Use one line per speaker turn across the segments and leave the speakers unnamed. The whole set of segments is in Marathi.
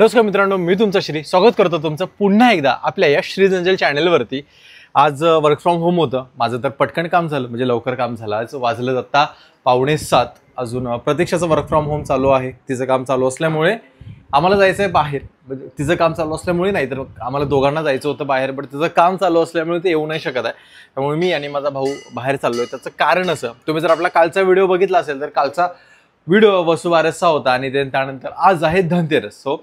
नमस्कार मित्रांनो, मी तुमचा श्री स्वागत करतो तुमचं पुन्हा एकदा आपल्या या श्री जंजल चॅनलवरती। आज वर्क फ्रॉम होम होतं माझं, तर पटकन काम झालं, म्हणजे लवकर काम झालं। आज वाजलं आता 6:45। अजून प्रतीक्षाचं वर्क फ्रॉम होम चालू आहे, तिचं काम चालू असल्यामुळे आम्हाला जायचं आहे बाहेर। म्हणजे तिचं काम चालू असल्यामुळे नाही तर आम्हाला दोघांना जायचं होतं बाहेर, पण तिचं काम चालू असल्यामुळे ते येऊ नाही शकत आहे। त्यामुळे मी आणि माझा भाऊ बाहेर चाललोय। त्याचं कारण असं, तुम्ही जर आपला कालचा व्हिडिओ बघितला असेल तर कालचा व्हिडिओ वसुबारसचा होता आणि त्यानंतर आज आहे धनतेरस। सो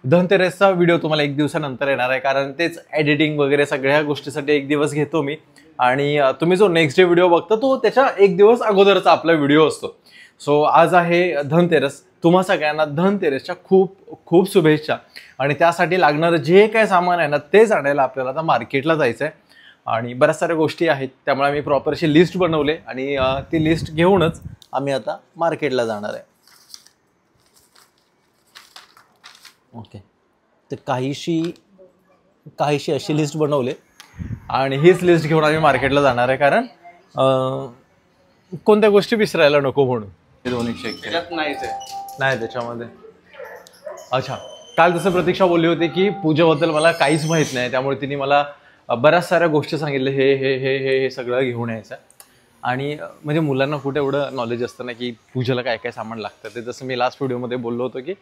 धनतेरसचा व्हिडिओ तुम्हाला एक दिवसानंतर येणार आहे, कारण तेच एडिटिंग वगैरे सगळ्या गोष्टीसाठी एक दिवस घेतो मी। आणि तुम्ही जो नेक्स्ट डे व्हिडिओ बघता तो त्याच्या एक दिवस अगोदरचा आपला व्हिडिओ असतो। सो आज आहे धनतेरस, तुम्हा सगळ्यांना धनतेरसच्या खूप खूप शुभेच्छा। आणि त्यासाठी लागणारं जे काय सामान आहे ना तेच आणायला आपल्याला आता मार्केटला जायचं आहे आणि बऱ्याच साऱ्या गोष्टी आहेत, त्यामुळे आम्ही प्रॉपर अशी लिस्ट बनवले आणि ती लिस्ट घेऊनच आम्ही आता मार्केटला जाणार आहे। ओके, तर काहीशी अशी लिस्ट बनवले आणि हीच लिस्ट घेऊन आम्ही मार्केटला जाणार आहे, कारण कोणत्या गोष्टी विसरायला नको म्हणून। हे दोन्ही चेक नाही त्याच्यामध्ये। अच्छा, काल जसं प्रतीक्षा बोलली होती की पूजेबद्दल मला काहीच माहीत नाही, त्यामुळे तिने मला बऱ्याच साऱ्या गोष्टी सांगितल्या, हे हे हे हे हे सगळं घेऊन यायचं। आणि म्हणजे मुलांना कुठे एवढं नॉलेज असतं ना की पूजेला काय काय सामान लागतं। ते जसं मी लास्ट व्हिडिओमध्ये बोललो होतो की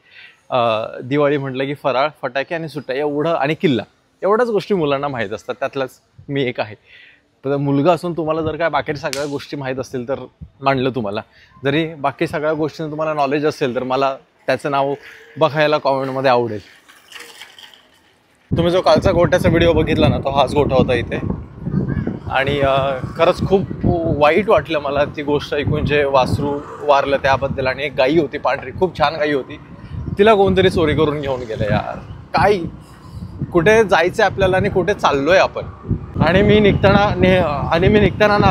दिवाळी म्हटलं की फराळ, फटाके आणि सुट्ट्या एवढं आणि किल्ला, एवढ्याच गोष्टी मुलांना माहीत असतात, त्यातलाच मी एक आहे। तर मुलगा असून तुम्हाला जर काय बाकी सगळ्या गोष्टी माहीत असतील तर मांडलं तुम्हाला, जरी बाकी सगळ्या गोष्टींचं तुम्हाला नॉलेज असेल तर मला त्याचं नाव बघायला कॉमेंटमध्ये आवडेल। तुम्ही जो कालचा गोठ्याचा व्हिडिओ बघितला ना, तो हाच गोठा होता इथे। आणि खरंच खूप वाईट वाटलं मला ती गोष्ट ऐकून, जे वासरू वारलं त्याबद्दल। आणि एक गाई होती पांढरी, खूप छान गाई होती, तिला कोणतरी चोरी करून घेऊन गेलं यार। काय, कुठे जायचं आपल्याला आणि कुठे चाललोय आपण। आणि मी निघताना ना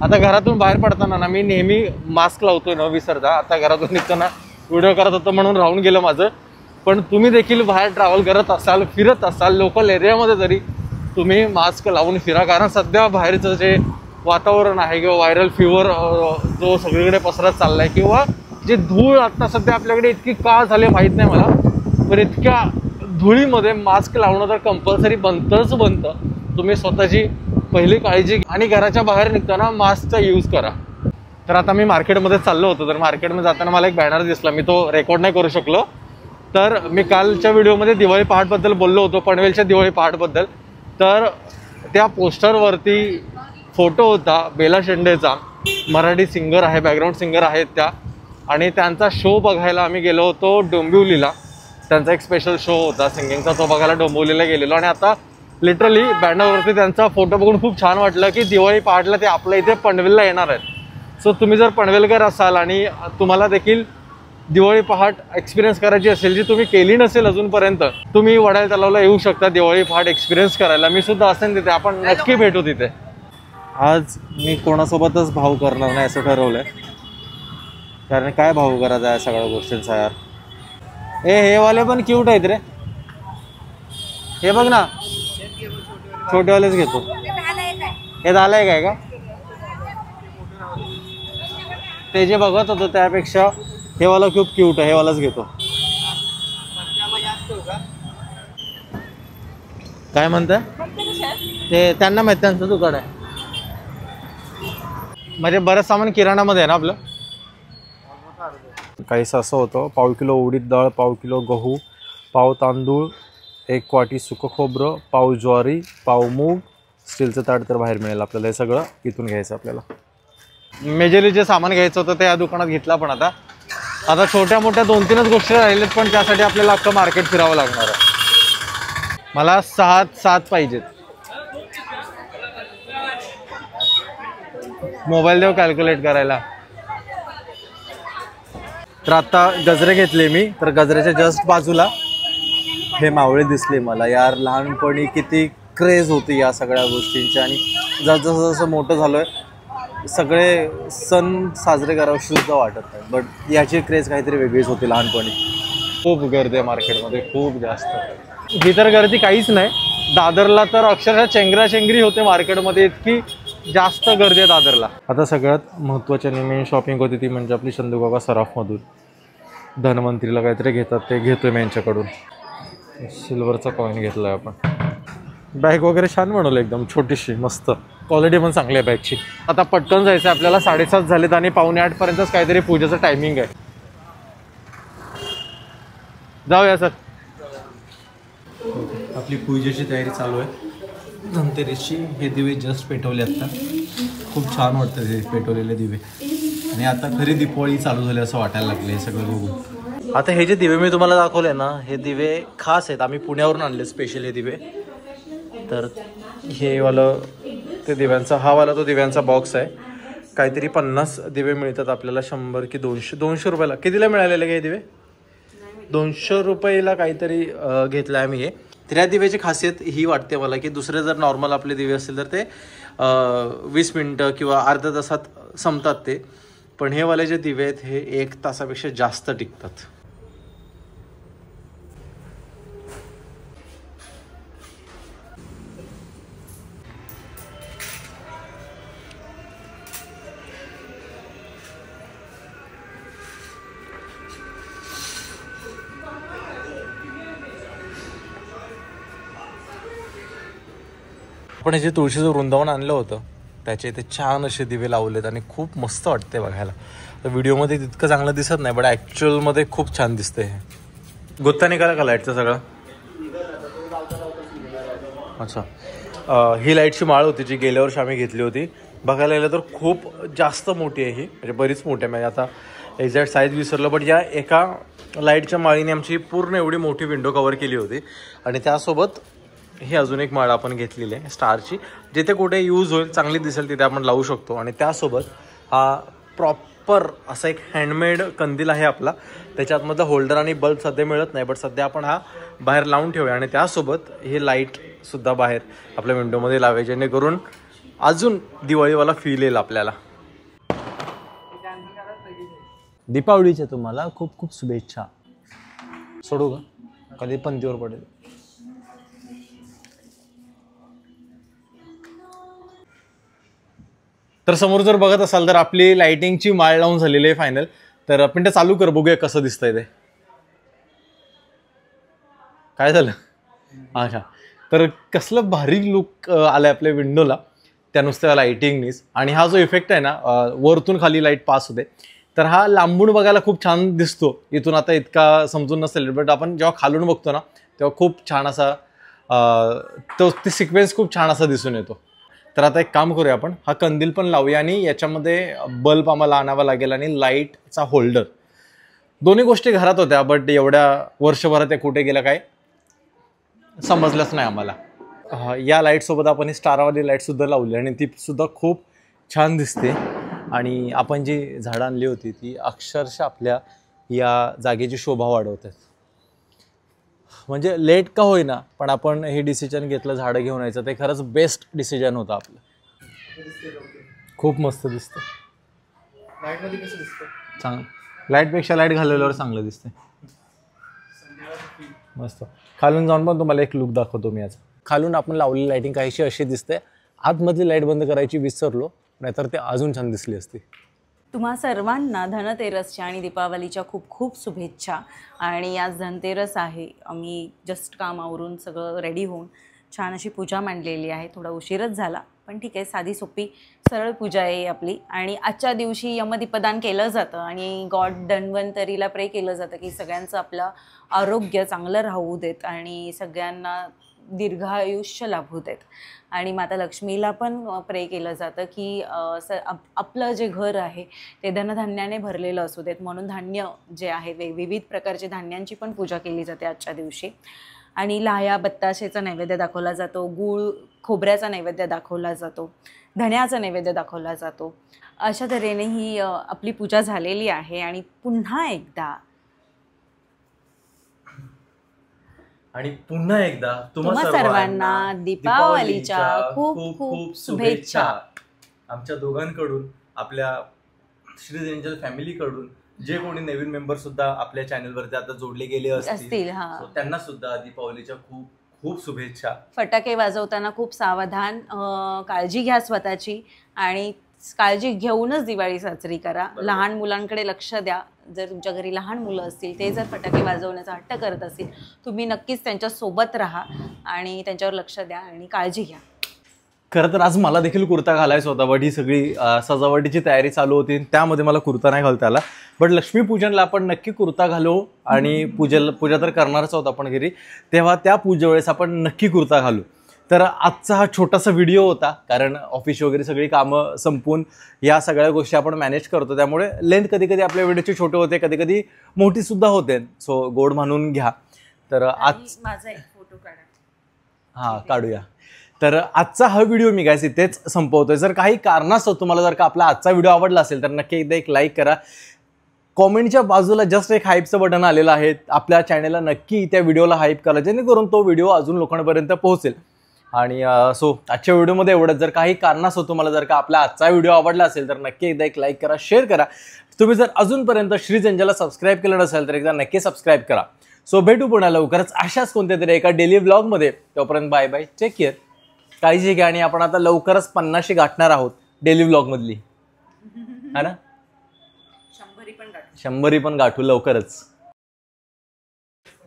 आता घरातून बाहेर पडताना ना मी नेहमी मास्क लावतोय न विसरता। आता घरातून निघताना व्हिडिओ करत होतो म्हणून राहून गेलं माझं। पण तुम्ही देखील बाहेर ट्रॅव्हल करत असाल, फिरत असाल लोकल एरियामध्ये, तरी तुम्ही मास्क लावून फिरा, कारण सध्या बाहेरचं जे वातावरण आहे किंवा व्हायरल फिवर जो सगळीकडे पसरत चाललाय, किंवा जे धूळ आता सध्या आपल्याकडे इतकी का झाली माहीत नाही मला, पण इतक्या धुळीमध्ये मास्क लावणं तर कंपल्सरी बनतं। तुम्ही स्वतःची पहिली काळजी आणि घराच्या बाहेर निघताना मास्कचा यूज करा। तर आता मी मार्केटमध्ये चाललो होतो, तर मार्केटमध्ये जाताना मला एक बॅनर दिसला, मी तो रेकॉर्ड नाही करू शकलो। तर मी कालच्या व्हिडिओमध्ये दिवाळी पहाटबद्दल बोललो होतो, पनवेलच्या दिवाळी पहाटबद्दल। तर त्या पोस्टरवरती फोटो होता बेला शेंडेचा, मराठी सिंगर आहे, बॅकग्राऊंड सिंगर आहेत त्या, आणि त्यांचा शो बघायला आम्ही गेलो होतो डोंबिवलीला। त्यांचा एक स्पेशल शो होता सिंगिंगचा, तो बघायला डोंबिवलीला गेलेलो। आणि आता लिटरली बॅनरवरती त्यांचा फोटो बघून खूप छान वाटलं की दिवाळी पहाटला ते आपल्या इथे पनवेलला येणार आहेत। सो तुम्ही जर पनवेलकर असाल आणि तुम्हाला देखील दिवाळी पहाट एक्सपिरियन्स करायची असेल, जी तुम्ही केली नसेल अजूनपर्यंत, तुम्ही वडाळ तलावला येऊ शकता दिवाळी पहाट एक्सपिरियन्स करायला। मी सुद्धा असेल तिथे, आपण नक्की भेटू तिथे। आज मी कोणासोबतच भाव करणार नाही असं ठरवलंय, कारण काय भाव करायचा आहे सगळ्या गोष्टींचा यार। हे वाले पण क्यूट आहेत रे, हे बघ ना, छोटेवालेच घेतो। हे झालंय काय का ते जे बघत होतो त्यापेक्षा हे वाला खूप क्यूट आहे, हे वालाच घेतो। काय म्हणताय ते त्यांना माहित, त्यांचं दुकान आहे। म्हणजे बरंच सामान किराणामध्ये आहे ना आपलं। काहीसं असं होतं, पाव किलो उडीद डाळ, पाव किलो गहू, पाव तांदूळ, 1 वाटी सुकं खोबरं, पाव ज्वारी, पाव मूग, स्टीलचं ताट तर बाहेर मिळेल आपल्याला। हे सगळं इथून घ्यायचं आपल्याला। मेजरली जे सामान घ्यायचं होतं ते या दुकानात घेतला, पण आता छोट्या मोठ्या 2-3च गोष्टी राहिलेत, पण त्यासाठी आपल्याला अख्खं मार्केट फिरावं लागणार आहे। मला 7 पाहिजेत। मोबाईल देऊ कॅल्क्युलेट करायला। तर आता गजरे घेतले मी, तर गजऱ्याच्या जस्ट बाजूला हे मावळे दिसले मला यार। लहानपणी किती क्रेज होती या सगळ्या गोष्टींची, आणि जसं मोठं झालोय सगळे सण साजरे करावं सुद्धा वाटत नाही, बट याची क्रेज काहीतरी वेगळीच होती लहानपणी। खूप गर्दी आहे मार्केटमध्ये, खूप जास्त। ही तर गर्दी काहीच नाही, दादरला तर अक्षरशः चेंगराचेंगरी होते मार्केटमध्ये, इतकी जास्त गर्दी आहे दादरला। आता सगळ्यात महत्त्वाची आणि मेन शॉपिंग होती ती म्हणजे आपली चंदूबाबा सराफमधून। धन्वंतरीला काहीतरी घेतात ते घेतोय मी यांच्याकडून. सिल्वरचा कॉईन घेतला आहे आपण. बॅग वगैरे छान बनवलं, एकदम छोटीशी मस्त, क्वालिटी पण चांगली आहे बॅगची. आता पटकन जायचं आहे आपल्याला, 7:30 झालेत आणि 7:45पर्यंतच काहीतरी पूजेचं टायमिंग आहे. जाऊया सर. आपली पूजेची तयारी चालू आहे. धनतेरसची हे दिवे जस्ट पेटवले आता. खूप छान वाटतं ते पेटवलेले दिवे. आणि आता खरी दिवाळी चालू झाली असं वाटायला लागले हे सगळं बघून. आता हे जे दिवे मी तुम्हाला दाखवले ना, हे दिवे खास आहेत. आम्ही पुण्यावरून आणले स्पेशल हे दिवे. तर हे वालं ते दिव्यांचा, हा वाला तो दिव्यांचा बॉक्स आहे. काहीतरी 50 दिवे मिळतात आपल्याला. 100 की 200 रुपयाला. कितीला मिळालेले हे दिवे? 200 रुपयाला काहीतरी घेतलं आहे मी हे. तर या दिव्याची खासियत ही वाटते मला की दुसरे जर नॉर्मल आपले दिवे असतील तर ते 20 मिनटं किंवा अर्ध्या तासात संपतात ते. पण हे वाले जे दिवे आहेत हे 1 तासापेक्षा जास्त टिकतात. आपण जे तुळशीचं वृंदावन आणलं होतं त्याचे इथे छान असे दिवे लावलेत आणि खूप मस्त वाटते बघायला. तर व्हिडिओमध्ये तितकं चांगलं दिसत नाही, बट ॲक्च्युअलमध्ये खूप छान दिसते. हे गुत्ता निघाला का लाईटचा सगळा? अच्छा. ही लाईटची माळ होती जी गेल्या वर्षी आम्ही घेतली होती. बघायला गेलं तर खूप जास्त मोठी आहे ही, म्हणजे बरीच मोठी आहे. म्हणजे आता एक्झॅक्ट साईज विसरलं, बट या एका लाईटच्या माळीने आमची पूर्ण एवढी मोठी विंडो कवर केली होती. आणि त्यासोबत ही अजून एक माळ आपण घेतलेली आहे स्टारची. जिथे कुठे यूज होईल, चांगली दिसेल तिथे आपण लावू शकतो. आणि त्यासोबत हा प्रॉपर असा एक हँडमेड कंदील आहे आपला. त्याच्यातमधलं होल्डर आणि बल्ब सध्या मिळत नाही, बट सध्या आपण हा बाहेर लावून ठेवूया. आणि त्यासोबत हे लाईटसुद्धा बाहेर आपल्या विंडोमध्ये लावायचे, जेणेकरून अजून दिवाळीवाला फील येईल आपल्याला. दीपावलीच्या तुम्हाला खूप खूप शुभेच्छा. सोडू का? कधी पंतीवर पडेल. तर समोर जर बघत असाल तर आपली लाइटिंगची माळ लावून झालेली आहे फायनल. तर आपण ते चालू कर, बघूया कसं दिसतंय ते. काय झालं? अच्छा. तर कसलं भारी लुक आलाय आपल्या विंडोला त्या नुसत्या लाइटिंगनीच. आणि हा जो इफेक्ट आहे ना, वरतून खाली लाईट पास होते, तर हा लांबून बघायला खूप छान दिसतो. इथून आता इतका समजून नसेल, बट आपण जेव्हा खालून बघतो ना तेव्हा खूप छान असा तो ती सिक्वेन्स खूप छान असा दिसून येतो. तर आता एक काम करूया, आपण हा कंदील पण लावूया आणि याच्यामध्ये बल्ब आम्हाला आणावा लागेल आणि लाईटचा होल्डर. दोन्ही गोष्टी घरात होत्या, बट एवढ्या वर्षभरात त्या कुठे गेल्या काय समजलंच नाही आम्हाला. या लाईटसोबत आपण ही स्टारवाली लाईटसुद्धा लावली आणि ती सुद्धा खूप छान दिसते. आणि आपण जी झाडं आणली होती ती अक्षरशः आपल्या या जागेची शोभा वाढवतात. म्हणजे लेट का होईना, पण आपण हे डिसिजन घेतलं झाडं घेऊन यायचं, ते खरंच बेस्ट डिसिजन होतं आपलं. खूप मस्त दिसतं. लाईटमध्ये कसं दिसतं? चांगलं. लाईटपेक्षा लाईट घालवल्यावर चांगलं दिसतंय. मस्त. खालून जाऊन पण तुम्हाला एक लुक दाखवतो मी आज. खालून आपण लावलेली लाईटिंग काहीशी अशी दिसते. आतमधली लाईट बंद करायची विसरलो, नाहीतर ते अजून छान दिसली असती.
तुम्हा सर्वांना धनतेरसच्या आणि दीपावलीच्या खूप खूप शुभेच्छा. आणि आज धनतेरस आहे. आम्ही जस्ट कामावरून सगळं रेडी होऊन छान अशी पूजा मांडलेली आहे. थोडा उशीरच झाला, पण ठीक आहे, साधी सोपी सरळ पूजा आहे आपली. आणि आजच्या दिवशी यमदीपदान केलं जातं आणि गॉड धन्वंतरीला प्रे केलं जातं की सगळ्यांचं आपलं आरोग्य चांगलं राहू देत आणि सगळ्यांना दीर्घायुष्य लाभू देत. आणि माता लक्ष्मीला पण प्रे केलं जातं की आपलं जे घर आहे ते धनधान्याने भरलेलं असू देत, म्हणून धान्य जे आहे विविध प्रकारचे धान्यांची पण पूजा केली जाते आजच्या दिवशी. आणि लाह्या बत्ताशेचा नैवेद्य दाखवला जातो, गूळ खोबऱ्याचा नैवेद्य दाखवला जातो, धण्याचा नैवेद्य दाखवला जातो. अशा तऱ्हेने ही आपली पूजा झालेली आहे. आणि पुन्हा एकदा
तुम्हा
सर्वांना दीपावलीच्या खूप खूप शुभेच्छा.
आमच्या दोघांकडून, आपल्या श्रीज एंजल फॅमिलीकडून जे कोणी नवीन मेंबर सुद्धा आपल्या चॅनलवरती आता जोडले गेले असतील, त्यांना सुद्धा दीपावलीच्या खूप खूप शुभेच्छा.
फटाके वाजवताना खूप सावधान, काळजी घ्या स्वतःची आणि काळजी घेऊनच दिवाळी साजरी करा. लहान मुलांकडे लक्ष द्या. जर तुमच्या घरी लहान मुलं असतील, ते जर फटाके वाजवण्याचा हट्ट करत असतील, तुम्ही नक्कीच त्यांच्यासोबत राहा आणि त्यांच्यावर लक्ष द्या आणि काळजी घ्या.
खरं तर आज मला देखील कुर्ता घालायचा होता, बट ही सगळी सजावटीची तयारी चालू होती, त्यामध्ये मला कुर्ता नाही घालता आला. बट लक्ष्मीपूजनला आपण नक्की कुर्ता घालू आणि पूजा तर करणारच आहोत आपण घरी, तेव्हा त्या पूजेवेळेस आपण नक्की कुर्ता घालू. तर आजचा हा छोटासा व्हिडिओ होता, कारण ऑफिस वगैरे सगळी कामं संपून या सगळ्या गोष्टी आपण मॅनेज करतो, त्यामुळे लेंथ कधी कधी आपल्या व्हिडिओचे छोटे होते, कधी कधी मोठीसुद्धा होते. सो गोड म्हणून घ्या. तर आज
माझा एक फोटो काढा.
हां, काढूया. तर आजचा हा व्हिडिओ मी गायस इथेच संपवतोय. जर काही कारणास्तव तुम्हाला जर का आपला आजचा व्हिडिओ आवडला असेल तर नक्की एकदा एक लाईक करा. कॉमेंटच्या बाजूला जस्ट एक हाईपचं बटन आलेलं आहे, आपल्या चॅनलला नक्की त्या व्हिडिओला हाईप करा, जेणेकरून तो व्हिडिओ अजून लोकांपर्यंत पोहोचेल. आणि सो आजच्या व्हिडिओमध्ये एवढंच. जर काही कारणास्तव तुम्हाला जर का आपला आजचा व्हिडिओ आवडला असेल तर नक्की एकदा एक लाईक करा, शेअर करा. तुम्ही जर अजूनपर्यंत श्रीजंजाला सबस्क्राईब केलं नसेल तर एकदा नक्की सबस्क्राईब करा. सो भेटू पुन्हा लवकरच अशाच कोणत्या तरी एका डेली व्लॉगमध्ये. तोपर्यंत बाय बाय, टेक केअर, काळजी घ्या. आणि आपण आता लवकरच 50 गाठणार आहोत डेली व्लॉगमधली, है ना? 100 पण गाठू लवकरच.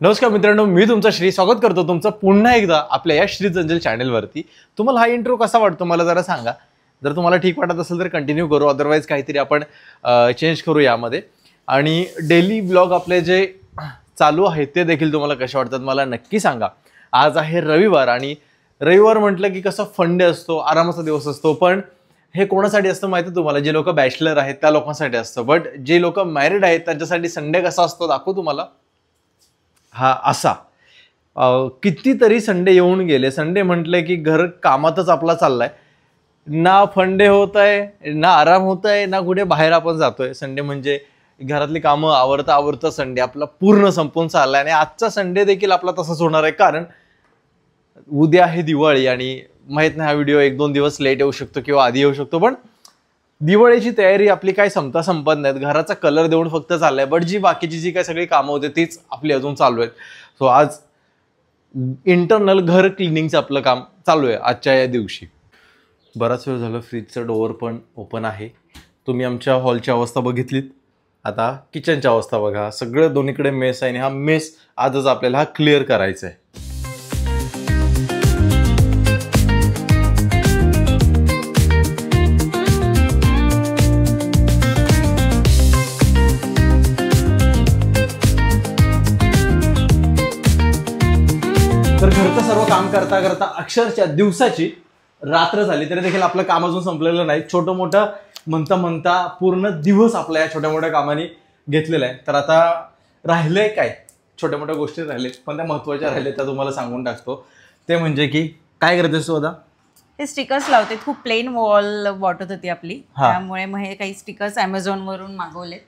नमस्कार मित्रांनो, मी तुमचा श्री स्वागत करतो तुमचं पुन्हा एकदा आपल्या या श्रीजंजल चॅनलवरती. तुम्हाला हा इंट्रो कसा वाटतो मला जरा सांगा. जर तुम्हाला ठीक वाटत असेल तर कंटिन्यू करू, अदरवाईज काहीतरी आपण चेंज करू यामध्ये. आणि डेली व्लॉग आपले जे चालू आहेत ते देखील तुम्हाला कसे वाटतात मला नक्की सांगा. आज आहे रविवार, आणि रविवार म्हटलं की कसं फंडे असतो, आरामाचा दिवस असतो. पण हे कोणासाठी असतं माहिती तुम्हाला? जे लोक बॅचलर आहेत त्या लोकांसाठी असतं. बट जे लोक मॅरिड आहेत त्यांच्यासाठी संडे कसा असतो दाखवू तुम्हाला. हा असा कितीतरी संडे येऊन गेले. संडे म्हटलं की घर कामातच आपला चाललाय, ना फंडे होत आहे, ना आराम होत आहे, ना कुठे बाहेर आपण जातोय. संडे म्हणजे घरातली कामं आवरता संडे आपला पूर्ण संपून चाललाय. आणि आजचा संडे देखील आपला तसंच होणार आहे, कारण उद्या आहे दिवाळी. आणि माहित नाही हा व्हिडिओ 1-2 दिवस लेट येऊ शकतो किंवा आधी येऊ शकतो, पण दिवाळीची तयारी आपली काही संपत नाहीत. घराचा कलर देऊन फक्त चाललाय, बट जी बाकीची जी काही सगळी कामं होते तीच आपली अजून चालू आहेत. सो आज इंटरनल घर क्लिनिंगचं आपलं काम चालू आहे आजच्या या दिवशी. बराच वेळ झालं फ्रीजचं डोअर पण ओपन आहे. तुम्ही आमच्या हॉलची अवस्था बघितलीत, आता किचनची अवस्था बघा. सगळं दोन्हीकडे मेस आहे, आणि हा मेस आजच आपल्याला हा क्लिअर करायचा आहे. तर घरचं सर्व काम करता करता अक्षरशः दिवसाची रात्र झाली, तरी देखील आपलं काम अजून संपलेलं नाही. छोटं मोठं म्हणता पूर्ण दिवस आपल्या या छोट्या मोठ्या कामाने घेतलेला आहे. तर आता राहिलंय काय, छोट्या मोठ्या गोष्टी राहिलेत, पण त्या महत्त्वाच्या राहिलेत त्या तुम्हाला सांगून टाकतो. ते म्हणजे की काय करतेस तू आता?
हे स्टिकर्स लावते. खूप प्लेन वॉल वाटत होती आपली, त्यामुळे मग हे काही स्टिकर्स ॲमेझॉनवरून मागवलेत.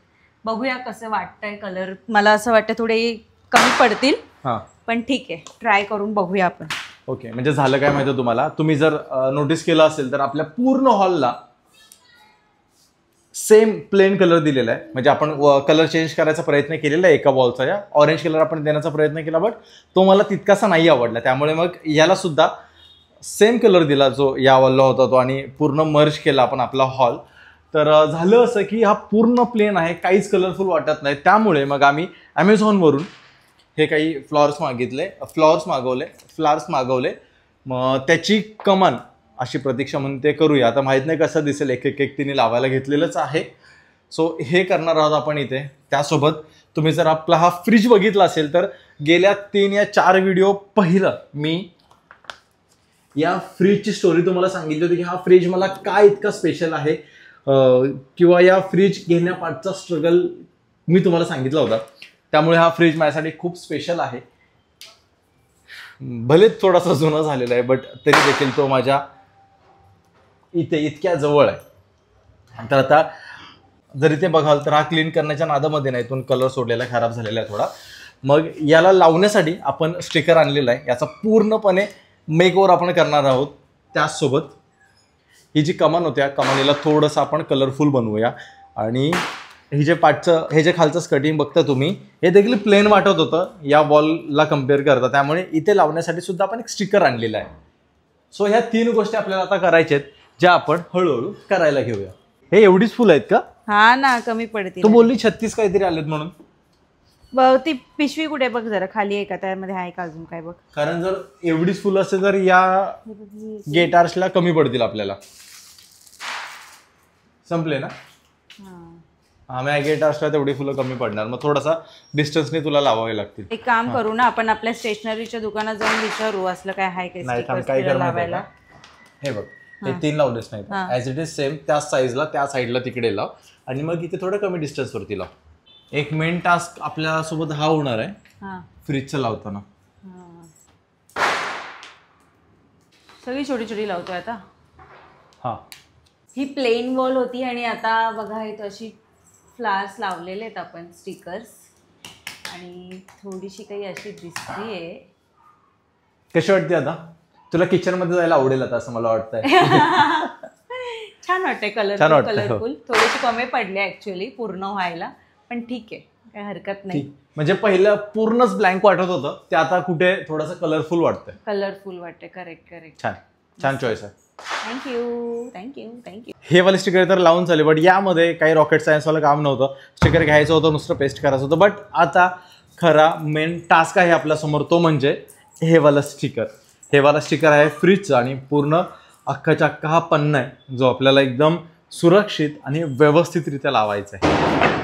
बघूया कसं वाटतंय कलर. मला असं वाटतं थोडे कमी पडतील, पण ठीक आहे, ट्राय करून बघूया आपण.
ओके, म्हणजे झालं काय माहिती तुम्हाला, तुम्ही जर नोटीस केलं असेल तर आपल्या पूर्ण हॉलला सेम प्लेन कलर दिलेला आहे. म्हणजे आपण कलर चेंज करायचा प्रयत्न केलेला आहे एका वॉलचा. या ऑरेंज कलर आपण देण्याचा प्रयत्न केला, बट तो मला तितकासा नाही आवडला. त्यामुळे मग याला सुद्धा सेम कलर दिला जो या वॉलला होता तो, आणि पूर्ण मर्ज केला आपण आपला हॉल. तर झालं असं की हा पूर्ण प्लेन आहे, काहीच कलरफुल वाटत नाही. त्यामुळे मग आम्ही ॲमेझॉनवरून हे काही फ्लॉवर्स मागवले. मग त्याची कमान अशी प्रतीक्षा म्हणून ते करूया. आता माहीत नाही कसं दिसेल, एक तिने लावायला घेतलेलंच आहे. सो हे करणार आहोत आपण इथे. त्यासोबत तुम्ही जर आपला हा फ्रीज बघितला असेल तर गेल्या 3 या 4 व्हिडिओ पहिलं मी या फ्रीजची स्टोरी तुम्हाला सांगितली होती की हा फ्रीज मला काय इतका स्पेशल आहे, किंवा या फ्रीज घेण्यापाठचा स्ट्रगल मी तुम्हाला सांगितला होता. त्यामुळे हा फ्रीज माझ्यासाठी खूप स्पेशल आहे. भले थोडासा जुना झालेला आहे, बट तरी देखील तो माझ्या इथे इतक्या जवळ आहे. तर आता जर इथे बघाल तर हा क्लीन करण्याच्या नादामध्ये नाही, तो कलर सोडलेला खराब झालेला आहे थोडा. मग याला लावण्यासाठी आपण स्टिकर आणलेला आहे, याचा पूर्णपणे मेकओव्हर आपण करणार आहोत. त्याचसोबत ही जी कमान होत्या कमानीला थोडंसं आपण कलरफुल बनवूया. आणि हे जे खालचं स्कटिंग बघता तुम्ही, हे देखील प्लेन वाटत होतं या वॉलला कम्पेअर करता. त्यामुळे इथे लावण्यासाठी सुद्धा आपण एक स्टिकर आणलेला आहे. सो ह्या 3 गोष्टी आपल्याला आता करायच्या आहेत, ज्या आपण हळूहळू करायला घेऊया. हे एवढीच फुलं आहेत का?
हा ना, कमी पडतील.
तू बोलली 36 काहीतरी आलेत म्हणून.
ती पिशवी कुठे बघ जरा, खाली आहे का, त्यामध्ये आहे का अजून काय बघ.
कारण जर एवढीच फुलं असेल तर या गेट आर्चला कमी पडतील आपल्याला. संपले ना? हा, मग गेट आर्चला तेवढी फुलं कमी पडणार. मग थोडासा डिस्टन्सने तुला लावावे लागतील.
एक काम करू ना आपण, आपल्या स्टेशनरीच्या दुकानात जाऊन विचारू असलं काय आहे काय
नाही,
stickers
काय
तिला
कर
लावायला.
हे बघ, हे 3 लावलेच नाही. ऍज इट इज सेम त्याच साईजला त्या साईडला तिकडे लाव आणि मग इथे थोडं कमी डिस्टन्स वरती लाव. एक मेन टास्क आपल्या सोबत हा होणार आहे फ्रीजचं लावताना.
सगळी छोटी छोटी लावतोय आता.
हा,
ही प्लेन वॉल होती आणि आता बघा इथं अशी फ्लावर्स लावलेले आहेत आपण, स्टिकर्स, आणि थोडीशी काही अशी दिसतीये.
कशी वाटते आता? तुला किचन मध्ये जायला आवडेल आता असं मला वाटतंय.
छान वाटतंय, कलरफुल. थोडीशी कमी पडली ऍक्च्युअली पूर्ण व्हायला, पण ठीक आहे, काय हरकत नाही.
म्हणजे पहिलं पूर्णच ब्लँक वाटत होतं, ते आता कुठे थोडंसं कलरफुल वाटतंय.
कलरफुल वाटते. करेक्ट.
छान चॉईस आहे.
थँक्यू.
हे वाले स्टिकर तर लावून झाले, बट यामध्ये काही रॉकेट सायन्स वाला काम नव्हतं. स्टिकर घ्यायचं होतं, नुसतं पेस्ट करायचं होतं. बट आता खरा मेन टास्क आहे आपल्यासमोर, तो म्हणजे हे वाला स्टिकर. हे वाला स्टिकर आहे फ्रीजचा आणि पूर्ण अख्खाच्या अख्खा हा पन्ना आहे जो आपल्याला एकदम सुरक्षित आणि व्यवस्थितरित्या लावायचा आहे.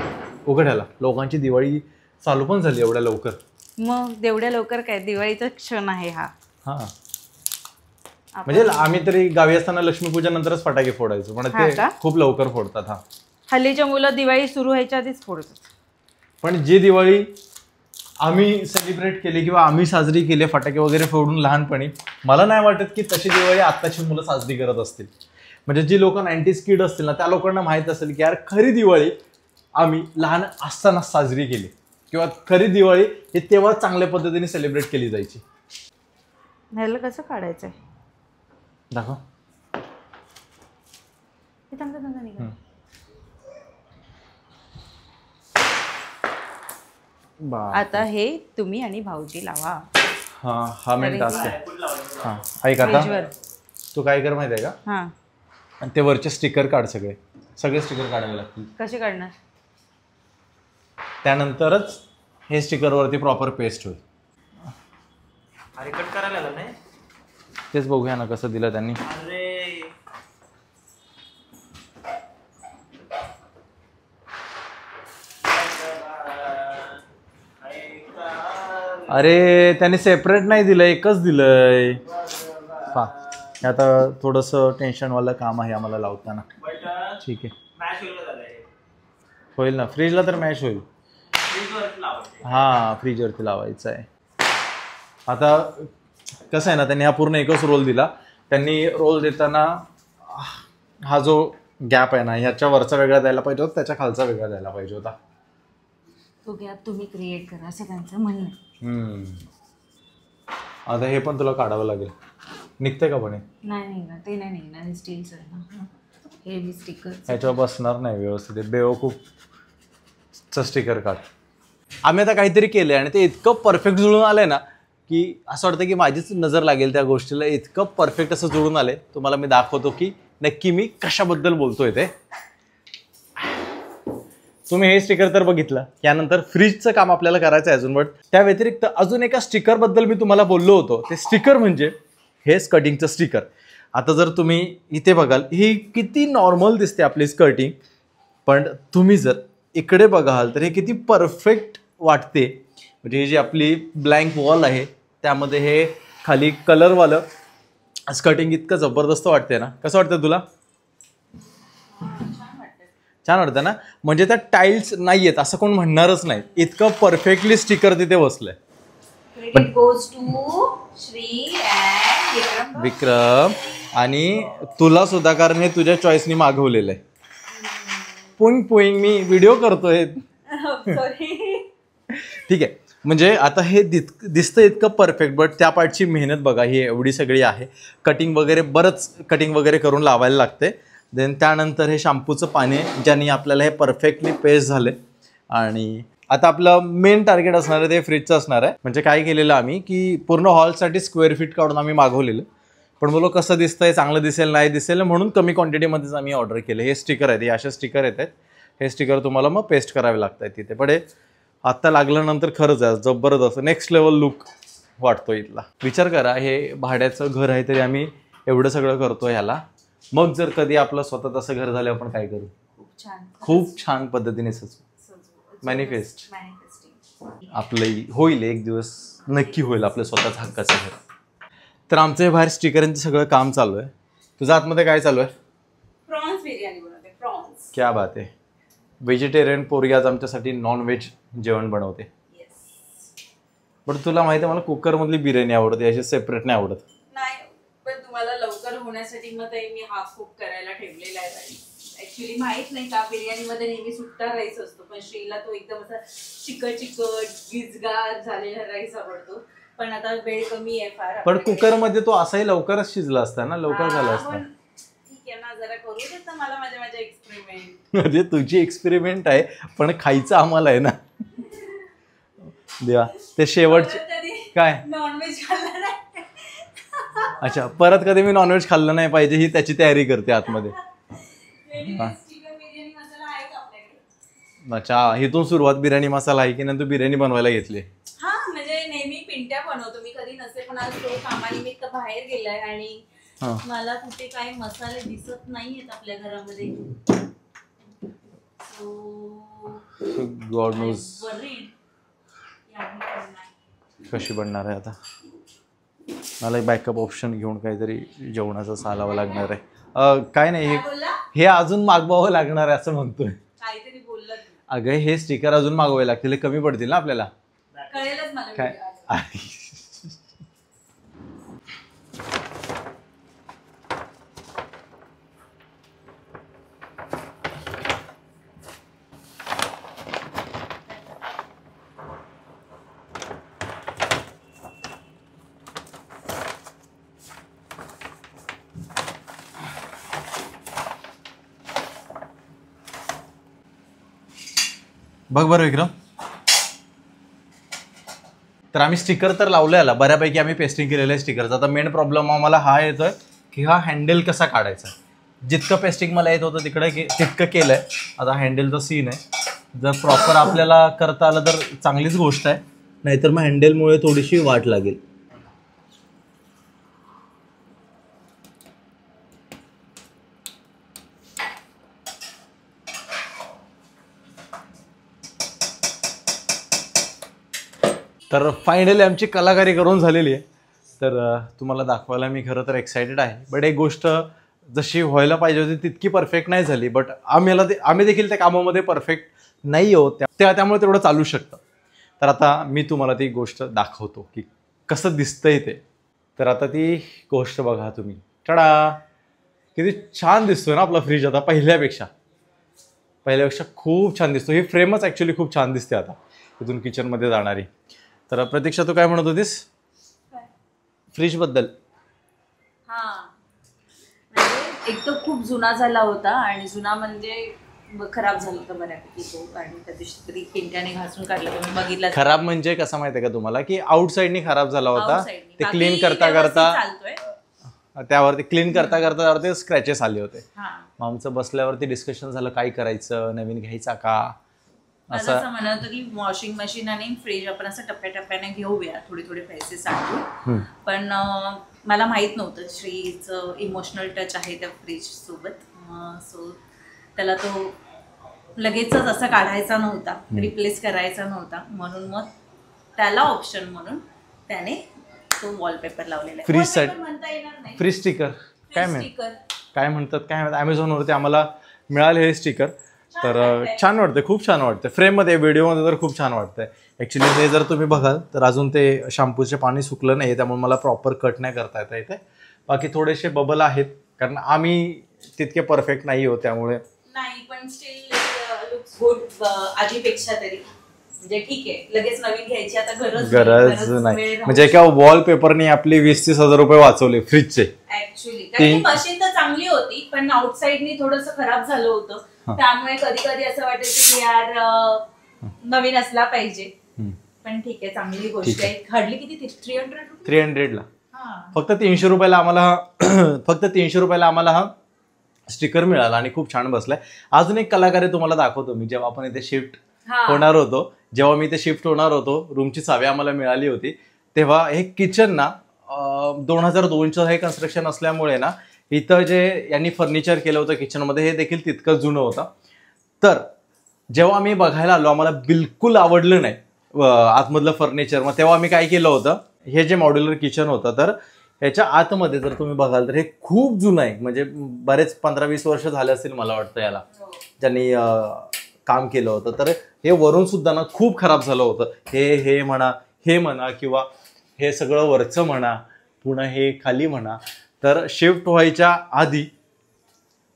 उघड्याला लोकांची दिवाळी चालू पण झाली एवढ्या लवकर.
मग एवढ्या लवकर काय, दिवाळीचा क्षण आहे हा.
म्हणजे आम्ही तरी गावी असताना लक्ष्मीपूजन नंतरच फटाके फोडायचो, पण ते खूप लवकर फोडतात. हा,
हल्लीच्या मुलं दिवाळी सुरू व्हायच्या आधीच फोडतात.
पण जी दिवाळी आम्ही सेलिब्रेट केली किंवा आम्ही साजरी केली फटाके वगैरे फोडून लहानपणी, मला नाही वाटत की तशी दिवाळी आत्ताची मुलं साजरी करत असतील. म्हणजे जी लोक 90s किड असतील ना, त्या लोकांना माहित असेल की यार खरी दिवाळी आम्ही लहान असताना साजरी केली, किंवा खरी दिवाळी हे तेव्हा चांगल्या पद्धतीने सेलिब्रेट केली जायची.
ह्याला कसं काढायचंय
दाखव.
आता हे तुम्ही आणि भाऊजी लावा.
हा मेन टास्क आहे. ऐक आता तू काय कर माहिती आहे का, आणि ते वरचे स्टिकर काढ, सगळे स्टिकर काढावे लागतील.
कसे काढणार?
त्यानंतरच हे स्टिकर वरती प्रॉपर पेस्ट होईल.
अरे कट करायला नाही,
तेच बघूया ना कसं दिलं त्यांनी. अरे त्यांनी सेपरेट नाही दिलं, एकच दिलंय. आता थोडंसं टेन्शनवालं काम आहे आम्हाला लावताना. ठीक आहे, होईल ना, फ्रीजला तर मॅच होईल. हा, फ्रीजवरती लावायचं आहे. आता कसं आहे ना, त्यांनी हा पूर्ण एकच रोल दिला. त्यांनी रोल देताना हा जो गॅप आहे ना, ह्याच्या वरचा वेगळा द्यायला पाहिजे होता, त्याच्या खालचा वेगळा द्यायला पाहिजे होता.
तो गॅप तुम्ही क्रिएट करा असं त्यांचं म्हणणं आहे.
आता हे पण तुला काढावं लागेल. निघते का पण?
नाही निघणार, ते नाही निघणार, हे स्टीलचं आहे ना, हे स्टिकर
ह्याच्यावर बसणार नाही व्यवस्थित. बेवकूफचं स्टिकर काढ. आम्ही आता काहीतरी केलंय आणि ते इतकं परफेक्ट जुळून आलंय ना की असं वाटतं की माझीच नजर लागेल त्या गोष्टीला. इतकं परफेक्ट असं जुळून आलंय, तुम्हाला मी दाखवतो की नक्की मी कशाबद्दल बोलतोय ते. तुम्ही हे स्टिकर तर बघितलं, यानंतर फ्रीजचं काम आपल्याला करायचं आहे अजून. बट त्या व्यतिरिक्त अजून एका स्टिकर बद्दल मी तुम्हाला बोललो होतो. ते स्टिकर म्हणजे हे स्कर्टिंगचं स्टिकर. आता जर तुम्ही इथे बघाल, ही किती नॉर्मल दिसते आपली स्कर्टिंग, पण तुम्ही जर इकडे बघाल तर हे किती परफेक्ट वाटते. म्हणजे ही जी आपली ब्लँक वॉल आहे त्यामध्ये हे खाली कलरवालं स्कर्टिंग इतकं जबरदस्त वाटते ना. कसं वाटतं तुला? छान वाटतं ना. म्हणजे त्या टाईल्स नाही आहेत असं कोण म्हणणारच नाही, इतकं परफेक्टली स्टिकर तिथे बसलंय. विक्रम, आणि तुला सुद्धा, कारण हे तुझ्या चॉईसनी मागवलेलं आहे. पुईंग पुईंग मी व्हिडिओ करतोय. ठीक आहे, म्हणजे आता हे दिसतं इतकं परफेक्ट, बट त्या पार्टची मेहनत बघा, ही एवढी सगळी आहे. कटिंग वगैरे, बरंच कटिंग वगैरे करून लावायला लागते. देन त्यानंतर हे शॅम्पूचं पाणी, ज्याने आपल्याला हे परफेक्टली पेस्ट झाले. आणि आता आपलं मेन टार्गेट असणार आहे ते फ्रीजचं असणार आहे. म्हणजे काय केलेलं आम्ही की पूर्ण हॉलसाठी स्क्वेअर फीट काढून आम्ही मागवलेलं. पण बोलो कसं दिसतंय, चांगलं दिसेल नाही दिसेल म्हणून कमी क्वांटिटीमध्येच आम्ही ऑर्डर केले. हे स्टिकर आहेत, हे असे स्टिकर येत आहेत. हे स्टिकर तुम्हाला मग पेस्ट करावे लागतात तिथे. पण हे आत्ता लागल्यानंतर खरंच आहे जबरदस्त नेक्स्ट लेवल लुक वाटतो इथला. विचार करा, हे भाड्याचं घर आहे तरी आम्ही एवढं सगळं करतो ह्याला. मग जर कधी आपलं स्वतः तसं घर झालं आपण काय करू? खूप छान पद्धतीने मॅनिफेस्ट आपलं होईल, एक दिवस नक्की होईल आपलं स्वतःच हक्काचं घर. तर आमचं हे बाहेर स्टिकरांचं सगळं काम चालू आहे. तुझं आतमध्ये काय चालू आहे?
प्रॉन्स बिर्याणी बनवते. प्रॉन्स.
क्या बात आहे. व्हेजिटेरियन पोरगी आज आमच्यासाठी नॉनव्हेज जेवण बनवते. पण तुला माहिती आहे मला कुकरमधली बिर्याणी आवडते, अशी सेपरेट नाही आवडत.
नाही, पण तुम्हाला लवकर होण्यासाठी मग ते मी हाफ कुक करायला ठेवलेला आहे राईस. ऍक्च्युली माहित नाही का बिर्याणीमध्ये नेहमी सुट्टा राईस असतो, पण श्रीला तो एकदम असा चिकट गिजगार झालेला राईस आवडतो. पण आता वेळ कमी आहे फार.
पण कुकरमध्ये तो असाही लवकरच शिजला असता ना, लवकर झाला असता.
ठीक आहे ना, जरा करू देत ना मला माझ्या एक्सपेरिमेंट.
म्हणजे तुझी एक्सपेरिमेंट आहे पण खायचं आम्हाला आहे ना. देवा, ते शेवटचे काय
नॉनव्हेज खाल्लं नाही.
अच्छा, परत कधी मी नॉनव्हेज खाल्लं नाही पाहिजे ही त्याची तयारी करते आतमध्ये. अच्छा, इथून सुरुवात बिर्याणी मसाला आहे की नाही तू बिर्याणी बनवायला घेतली?
हा, म्हणजे नेहमी पिंट्या बनवतो मी, कधी नसेल. पण आज तो कामानिमित्त बाहेर गेलाय आणि मला कुठे काही मसाले दिसत नाहीयेत आपल्या घरामध्ये.
गॉड नोज कशी बनणार आहे आता. मला एक बॅकअप ऑप्शन घेऊन काहीतरी जेवणाचं चालावं लागणार आहे. काय नाही, हे अजून मागवावं लागणार आहे असं म्हणतोय.
काहीतरी बोललं
अगं, हे स्टिकर अजून मागवावे लागतील, हे कमी पडतील ना आपल्याला.
कळेलच मला
काय. बघ बरं विक्रम, तर आम्ही स्टिकर तर लावलं याला बऱ्यापैकी, आम्ही पेस्टिंग केलेलं आहे स्टिकरचा. आता मेन प्रॉब्लेम आम्हाला हा येतोय की हा हँडल कसा काढायचा. जितकं पेस्टिंग मला येत होतं तितकं केलं आहे. आता हँडलचा सीन आहे, जर प्रॉपर आपल्याला करता आलं तर चांगलीच गोष्ट आहे, नाहीतर मग हँडलमुळे थोडीशी वाट लागेल. तर फायनली आमची कलाकारी करून झालेली आहे. तर तुम्हाला दाखवायला मी खरं तर एक्सायटेड आहे. बट एक गोष्ट जशी व्हायला पाहिजे होती तितकी परफेक्ट नाही झाली. बट आम्ही देखील त्या कामामध्ये परफेक्ट नाही आहोत, त्यामुळे तेवढं चालू शकतं. तर आता मी तुम्हाला ती गोष्ट दाखवतो की कसं दिसतंय ते. तर आता ती गोष्ट बघा तुम्ही. टडा, किती छान दिसतोय ना आपला फ्रीज आता पहिल्यापेक्षा खूप छान दिसतो. ही फ्रेमच ॲक्च्युली खूप छान दिसते आता इथून किचनमध्ये जाणारी. तर प्रतीक्षा, तू काय म्हणत होतीस फ्रीज बद्दल?
हा, म्हणजे एक तो खूप जुना झाला होता आणि जुना म्हणजे खराब झाला होता बऱ्यापैकी तो. आणि त्या दिवशी तरी पिंट्याने घासून काढला, मी बघितला.
खराब म्हणजे कसं माहिती आहे का तुम्हाला, की आउटसाईडनी खराब झाला होता. ते क्लीन करता करता त्यावरती क्लीन करता करता त्यावरती स्क्रॅचेस आले होते. मग आमचं बसल्यावरती डिस्कशन झालं काय करायचं, नवीन घ्यायचा का
असं म्हणत होतं की वॉशिंग मशीन आणि फ्रीज आपण असं टप्प्याटप्प्याने घेऊया, थोडे थोडे पैसे साठवून. पण मला माहित नव्हतं श्रीचं इमोशनल टच आहे त्या फ्रीज सोबत. सो त्याला तो लगेचच असं काढायचा नव्हता, रिप्लेस करायचा नव्हता, म्हणून मग त्याला ऑप्शन म्हणून त्याने तो वॉलपेपर लावलेला आहे.
फ्रीज साठी
म्हणता येणार नाही,
फ्रीज स्टिकर काय म्हणतात अमेझॉनवरती आम्हाला मिळाले हे स्टिकर. तर छान वाटतं, खूप छान वाटतं. फ्रेममध्ये व्हिडिओमध्ये तर खूप छान वाटतंय. ॲक्च्युली हे जर तुम्ही बघाल तर अजून ते शॅम्पूचे पाणी सुकलं नाही, त्यामुळे मला प्रॉपर कट नाही करता येतं इथे. बाकी थोडेसे बबल आहेत कारण आम्ही तितके परफेक्ट नाही आहोत, त्यामुळे
नाही. पण स्टील लुक्स गुड आधीपेक्षा तरी. म्हणजे ठीक आहे, लगेच नवीन घ्यायची आता
गरज नाही. म्हणजे एका वॉलपेपरने आपली 20-30 हजार रुपये वाचवले फ्रीजचे.
ऍक्च्युली मशीन तर चांगली होती, पण आउटसाइडनी थोडंसं खराब झालं होतं, त्यामुळे कधी कधी असं वाटायचं की यार नवीन असला पाहिजे. पण ठीक आहे, चांगली गोष्ट आहे. हार्डली किती 300
300 ला. फक्त 300 रुपयाला आम्हाला फक्त 300 रुपयाला आम्हाला हा स्टिकर मिळाला आणि खूप छान बसलाय. अजून एक कलाकार आहे तुम्हाला दाखवतो मी. जेव्हा आपण इथे शिफ्ट होणार होतो, जेव्हा मी इथे शिफ्ट होणार होतो, रूमची चावी आम्हाला मिळाली होती, तेव्हा हे किचन ना 2002चं हे कन्स्ट्रक्शन असल्यामुळे ना इथं जे यांनी फर्निचर केलं होतं किचनमध्ये हे देखील तितकं जुनं होतं. तर जेव्हा आम्ही बघायला आलो आम्हाला बिलकुल आवडलं नाही आतमधलं फर्निचर. मग तेव्हा आम्ही काय केलं होतं, हे जे मॉड्युलर किचन होतं तर ह्याच्या आतमध्ये जर तुम्ही बघाल तर हे खूप जुनं आहे. म्हणजे बरेच 15-20 वर्ष झाले असतील मला वाटतं याला ज्यांनी काम केलं होतं. तर हे वरून सुद्धा ना खूप खराब झालं होतं. हे म्हणा किंवा हे सगळं वरचं म्हणा, पुन्हा हे खाली म्हणा. तर शिफ्ट व्हायच्या आधी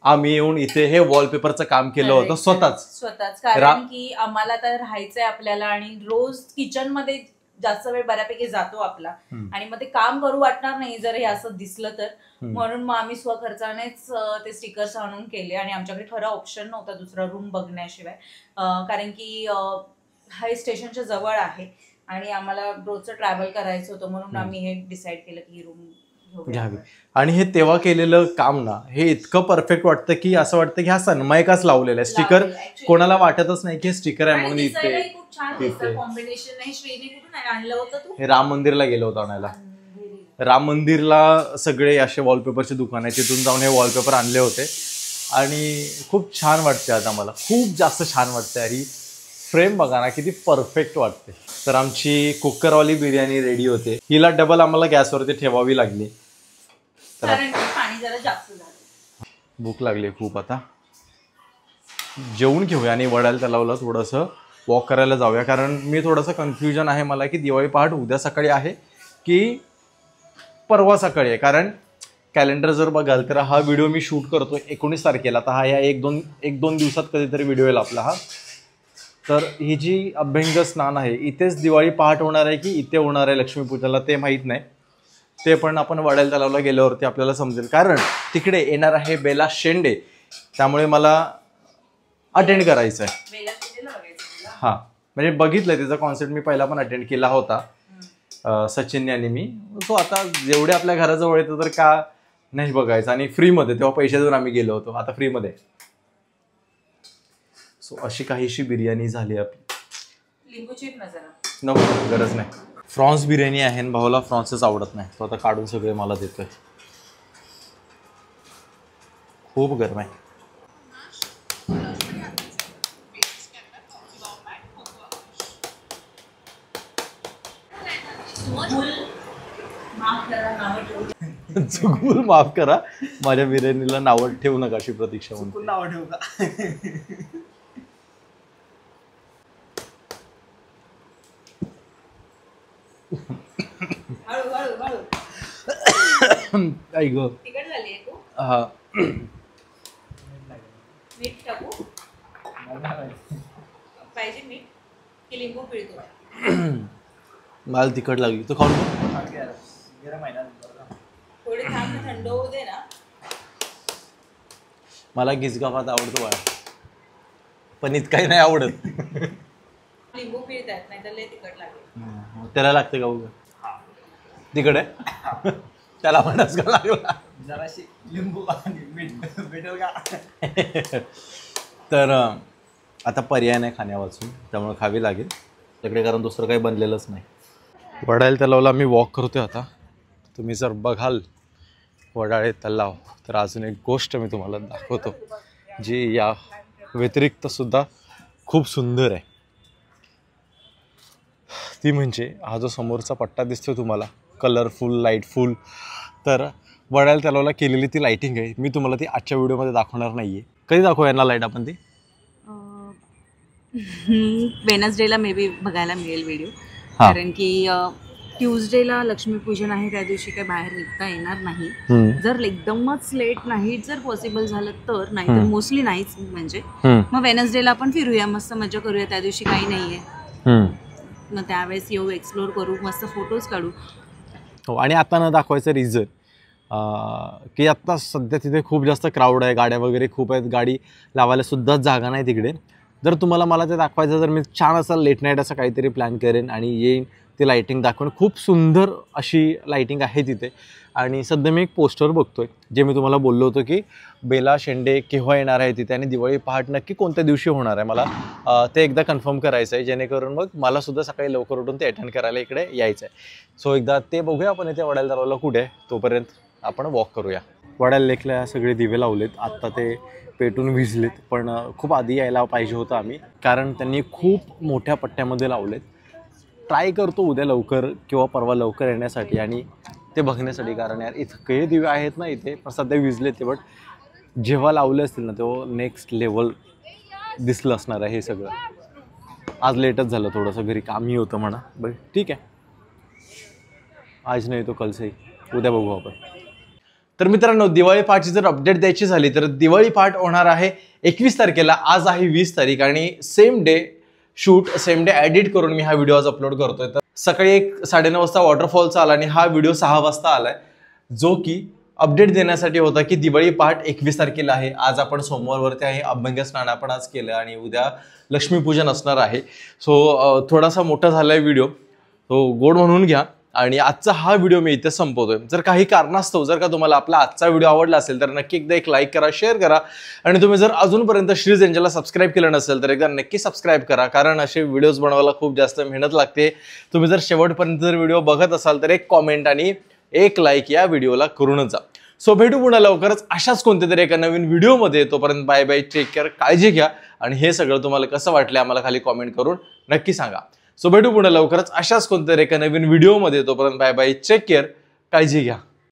आम्ही येऊन इथे हे वॉलपेपरचं काम केलं होतं स्वतःच.
कारण की आम्हाला तर राहायचंय आपल्याला आणि रोज किचन मध्ये जास्त वेळ बऱ्यापैकी जातो आपला आणि मग ते काम करू वाटणार नाही जर हे असं दिसलं तर. म्हणून मग आम्ही स्वखर्चानेच ते स्टिकर्स आणून केले आणि आमच्याकडे खरं ऑप्शन नव्हता दुसरा रूम बघण्याशिवाय. कारण की हे स्टेशनच्या जवळ आहे आणि आम्हाला रोजचं ट्रॅव्हल करायचं होतं म्हणून आम्ही हे डिसाईड केलं की ही रूम
घ्यावी. आणि हे तेव्हा केलेलं काम ना हे इतकं परफेक्ट वाटतं की असं वाटतं की हा सनमायकाच लावलेला आहे. स्टिकर कोणाला वाटतच नाही की स्टिकर आहे म्हणून इथे. हे राम मंदिरला गेलो होतो आणायला. राम मंदिरला सगळे असे वॉलपेपरचे दुकान आहे, तिथून जाऊन हे वॉलपेपर आणले होते आणि खूप छान वाटते. आता मला खूप जास्त छान वाटते. आणि फ्रेम बघा ना किती परफेक्ट वाटते. तर आमची कुकरवाली बिर्याणी रेडी होते. हिला डबल आम्हाला गॅसवरती ठेवावी लागली
कारण पाणी जरा जास्त झालं.
भूक लागली खूप. आता जेवून घेऊया आणि वडाळ्याला तलावला थोडंसं वॉक करायला जाऊया. कारण मी थोडंसं कन्फ्युजन आहे मला की दिवाळी पहाट उद्या सकाळी आहे की परवा सकाळी आहे. कारण कॅलेंडर जर बघाल तर हा व्हिडिओ मी शूट करतो 19 तारखेला. तर हा या एक दोन दिवसात कधीतरी व्हिडिओ येईल आपला हा. तर ही जी अभ्यंग स्नान आहे इथेच दिवाळी पहाट होणार आहे की इथे होणार आहे लक्ष्मीपूजनाला ते माहीत नाही. ते पण आपण वडाळ्याला तलावला गेल्यावरती आपल्याला समजेल. कारण तिकडे येणार आहे बेला शेंडे, त्यामुळे मला अटेंड करायचं आहे. हां म्हणजे बघितलं तिचा कॉन्सर्ट मी पहिला पण अटेंड केला होता सचिन आणि मी. तो आता जेवढे आपल्या घराजवळ येतं तर का नाही बघायचं. आणि फ्रीमध्ये तेव्हा पैसे देऊन आम्ही गेलो होतो, आता फ्रीमध्ये. सो अशी काहीशी बिर्याणी झाली आपली.
लिंबू चिप नजर
नको गरज नाही. फ्रॉन्स बिर्याणी आहे आणि भाऊला फ्रॉन्सच आवडत नाही. तो आता काढून सगळे मला देतोय. खूप गरम आहे. चुकून माफ करा, माझ्या बिर्याणीला नावं ठेवू नका अशी प्रतीक्षा म्हणून.
नाव ठेवू का?
आई ग. हा
मीठ टाकू पाहिजे मीठ की लिंबू पिळतो.
मला तिखट लागली तो खाऊन
गरम आहे ना.
थोडी थांब ना, थंड होऊ दे ना.
मला गिजगा भात आवडतो बाळा, पण इतकाही नाही आवडत.
लिंबू पिळतात नाही तर लय तिखट लागेल.
त्याला लागते का उगा तिखट आहे त्याला म्हणच का लागला
जराशी लिंबू आणि मीठ भेटेल का?
तर आता पर्याय नाही खाण्यावाचून, त्यामुळे खावी लागेल त्याकडे, कारण दुसरं काही बनलेलंच नाही. वडाळे तलावला मी वॉक करतोय आता. तुम्ही जर बघाल वडाळे तलाव तर अजून एक गोष्ट मी तुम्हाला दाखवतो जी या व्यतिरिक्त सुद्धा खूप सुंदर आहे. ती म्हणजे हा जो समोरचा पट्टा दिसतो तुम्हाला कलरफुल लाईटफुल, तर वडाळे तलावला केलेली ती लाईटिंग आहे. मी तुम्हाला ती आजच्या व्हिडिओमध्ये दाखवणार नाही आहे. कधी दाखवू यांना लाईट आपण ती?
वेनसडेला मे बी बघायला मिळेल व्हिडिओ, कारण की ट्यूजडेला लक्ष्मीपूजन आहे, त्या दिवशी काही बाहेर निघता येणार नाही. जर एकदमच लेट नाईट जर पॉसिबल झालं तर, नाही तर मोस्टली नाहीच. म्हणजे मग वेनसडेला आपण फिरूया, मस्त मजा करूया. त्या दिवशी काही नाहीये, मग त्यावेळेस येऊ, एक्सप्लोर करू, मस्त फोटोज काढू.
हो, आणि आता न दाखवायचं रिझन की आत्ता सध्या तिथे खूप जास्त क्राऊड आहे, गाड्या वगैरे खूप आहेत, गाडी लावायला सुद्धा जागा नाही तिकडे. जर तुम्हाला मला ते दाखवायचं तर मी छान असं लेट नाईट असं काहीतरी प्लॅन करेन आणि येईन, ती लाईटिंग दाखवणं. खूप सुंदर अशी लाईटिंग आहे तिथे. आणि सध्या मी एक पोस्टर बघतोय जे मी तुम्हाला बोललो होतो की बेला शेंडे केव्हा येणार आहे तिथे आणि दिवाळी पहाट नक्की कोणत्या दिवशी होणार आहे, मला ते एकदा कन्फर्म करायचं आहे, जेणेकरून मग मला सुद्धा सकाळी लवकर उठून ते अटेंड करायला इकडे यायचं आहे. सो एकदा ते बघूया आपण इथे वडाळ्याला तलावाला कुठे आहे. तोपर्यंत आपण वॉक करूया. वडाळ्याला लेकला सगळे दिवे लावलेत, आत्ता ते पेटून विझलेत, पण खूप आधी यायला पाहिजे होतं आम्ही, कारण त्यांनी खूप मोठ्या पट्ट्यामध्ये लावलेत. ट्राय करतो उद्या लवकर किंवा परवा लवकर येण्यासाठी आणि ते बघण्यासाठी, कारण यार इतके दिवे आहेत ना इथे, पण सध्या विझले ते, बट जेव्हा लावले असतील ना तेव्हा नेक्स्ट लेवल दिसलं असणार आहे हे सगळं. आज लेटच झालं थोडंसं, घरी कामही होतं म्हणा, बट ठीक आहे, आज नाही तो कल सही, उद्या बघू आपण. तर मित्रांनो, दिवाळी पहाटची जर अपडेट द्यायची झाली तर दिवाळी पहाट होणार आहे 21 तारखेला. आज आहे 20 तारीख आणि same day shoot, same day edit करून मी हा व्हिडिओ आज अपलोड करतोय. तर सकाळी 9:30 वाजता वॉटरफॉलचा आला आणि हा व्हिडिओ 6 वाजता आलाय, जो की अपडेट देण्यासाठी होता की दिवाळी पहाट 21 तारखेला आहे. आज आपण सोमवारवरती आहे, अभ्यंग स्नान आपण आज केलं आणि उद्या लक्ष्मीपूजन असणार आहे. सो थोडासा मोठा झालाय व्हिडिओ, तो गोड म्हणून घ्या. आणि आजचा हा व्हिडिओ मी इथे संपवतोय. जर काही कारणास्तव जर का तुम्हाला आपला आजचा व्हिडिओ आवडला असेल तर नक्की एकदा एक लाईक करा, शेअर करा आणि तुम्ही जर अजूनपर्यंत श्रीज एंजलला सबस्क्राईब केलं नसेल तर एकदा नक्की सबस्क्राईब करा, कारण असे व्हिडिओज बनवायला खूप जास्त मेहनत लागते. तुम्ही जर शेवटपर्यंत जर व्हिडिओ बघत असाल तर एक कॉमेंट आणि एक लाईक या व्हिडिओला करूनच जा. सो भेटू पुन्हा लवकरच अशाच कोणत्या तरी एका नवीन व्हिडिओमध्ये. तोपर्यंत बाय बाय, टेक केअर, काळजी घ्या आणि हे सगळं तुम्हाला कसं वाटलं आम्हाला खाली कॉमेंट करून नक्की सांगा. सो भेटू पुन्हा लवकरच अशाच कोणत्या एका नवीन व्हिडिओमध्ये. तोपर्यंत बाय बाय, टेक केअर, काळजी घ्या.